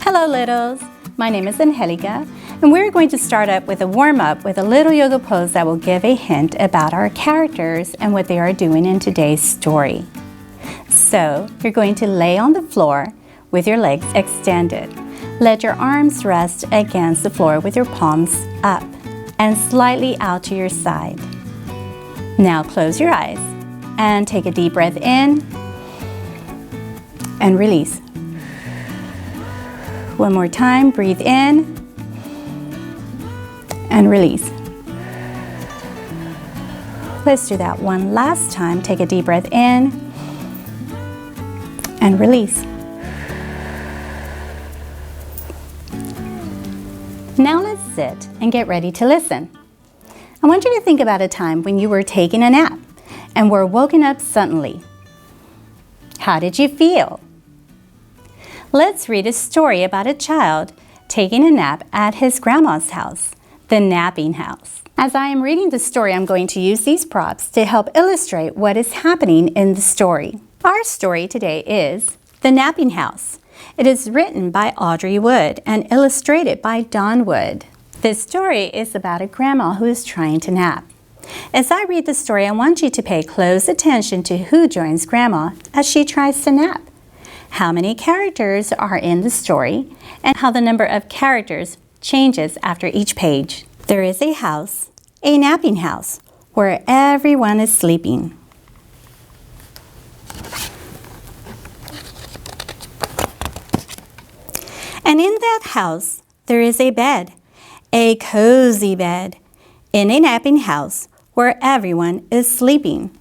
Hello littles, my name is Angelica and we're going to start up with a warm-up with a little yoga pose that will give a hint about our characters and what they are doing in today's story. So you're going to lay on the floor with your legs extended. Let your arms rest against the floor with your palms up and slightly out to your side. Now close your eyes and take a deep breath in and release. One more time, breathe in and release. Let's do that one last time. Take a deep breath in and release. Now let's sit and get ready to listen. I want you to think about a time when you were taking a nap and were woken up suddenly. How did you feel? Let's read a story about a child taking a nap at his grandma's house, the napping house. As I am reading the story, I'm going to use these props to help illustrate what is happening in the story. Our story today is The Napping House. It is written by Audrey Wood and illustrated by Don Wood. This story is about a grandma who is trying to nap. As I read the story, I want you to pay close attention to who joins grandma as she tries to nap, how many characters are in the story, and how the number of characters changes after each page. There is a house, a napping house, where everyone is sleeping. And in that house, there is a bed, a cozy bed, in a napping house where everyone is sleeping.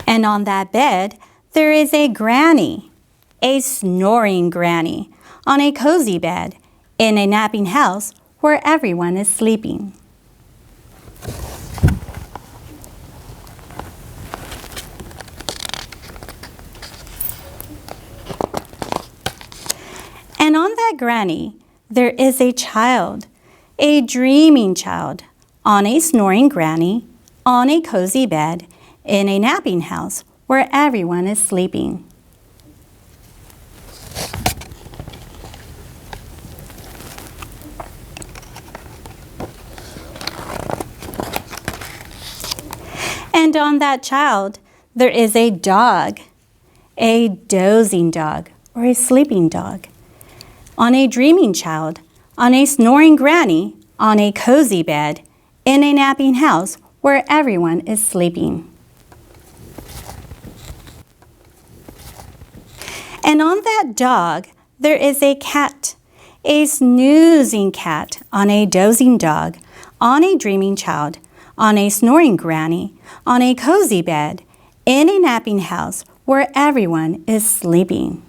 And on that bed, there is a granny, a snoring granny, on a cozy bed, in a napping house where everyone is sleeping. And on that granny, there is a child, a dreaming child, on a snoring granny, on a cozy bed, in a napping house where everyone is sleeping. And on that child, there is a dog, a dozing dog or a sleeping dog, on a dreaming child, on a snoring granny, on a cozy bed, in a napping house where everyone is sleeping. And on that dog, there is a cat, a snoozing cat, on a dozing dog, on a dreaming child, on a snoring granny, on a cozy bed, in a napping house where everyone is sleeping.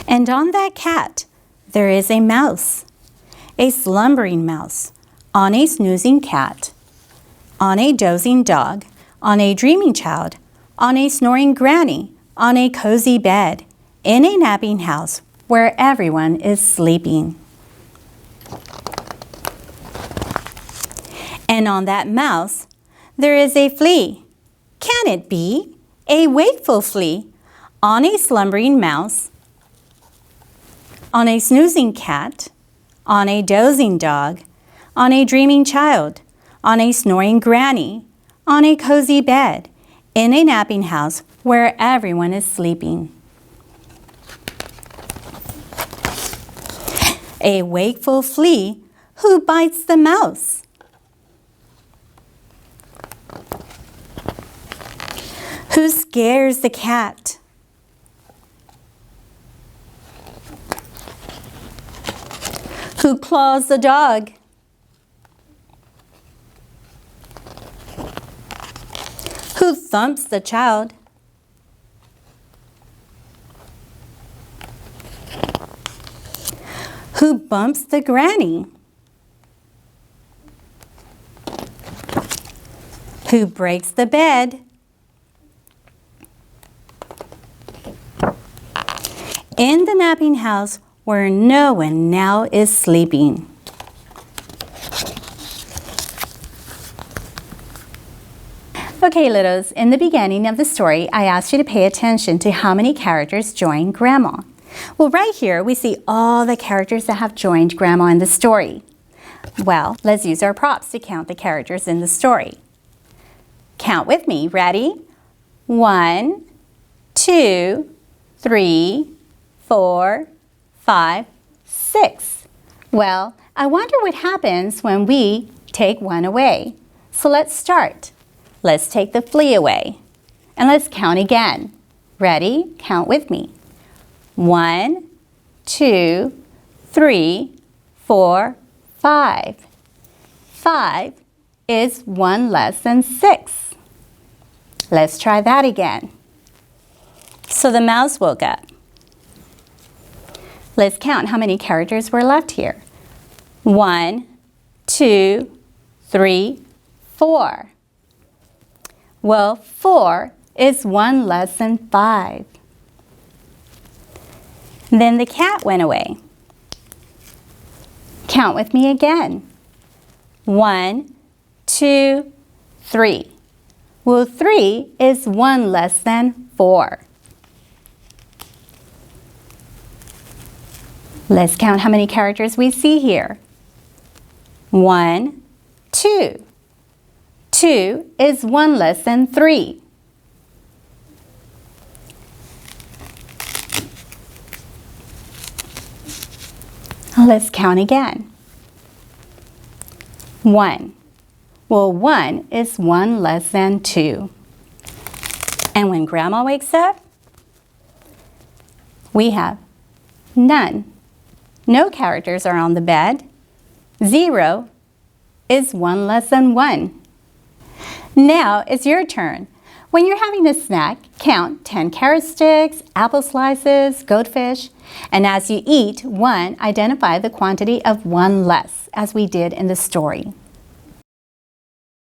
And on that cat, there is a mouse, a slumbering mouse, on a snoozing cat, on a dozing dog, on a dreaming child, on a snoring granny, on a cozy bed, in a napping house where everyone is sleeping. And on that mouse, there is a flea. Can it be a wakeful flea on a slumbering mouse, on a snoozing cat, on a dozing dog, on a dreaming child, on a snoring granny, on a cozy bed, in a napping house where everyone is sleeping? A wakeful flea who bites the mouse. Who scares the cat? Who claws the dog? Who thumps the child? Who bumps the granny? Who breaks the bed? In the napping house where no one now is sleeping. Okay, littles, in the beginning of the story, I asked you to pay attention to how many characters joined Grandma. Well, right here, we see all the characters that have joined Grandma in the story. Well, let's use our props to count the characters in the story. Count with me. Ready? 1, 2, 3, 4, 5, 6. Well, I wonder what happens when we take one away. So let's start. Let's take the flea away. And let's count again. Ready? Count with me. 1, 2, 3, 4, 5. 5 is 1 less than 6. Let's try that again. So the mouse woke up. Let's count how many characters were left here. 1, 2, 3, 4. Well, 4 is 1 less than 5. Then the cat went away. Count with me again. 1, 2, 3. Well, 3 is 1 less than 4. Let's count how many characters we see here. 1, 2. 2 is 1 less than 3. Let's count again. 1. Well, 1 is 1 less than 2. And when Grandma wakes up, we have none. No characters are on the bed. 0 is 1 less than 1. Now it's your turn. When you're having a snack, count 10 carrot sticks, apple slices, goldfish, and as you eat one, identify the quantity of one less, as we did in the story.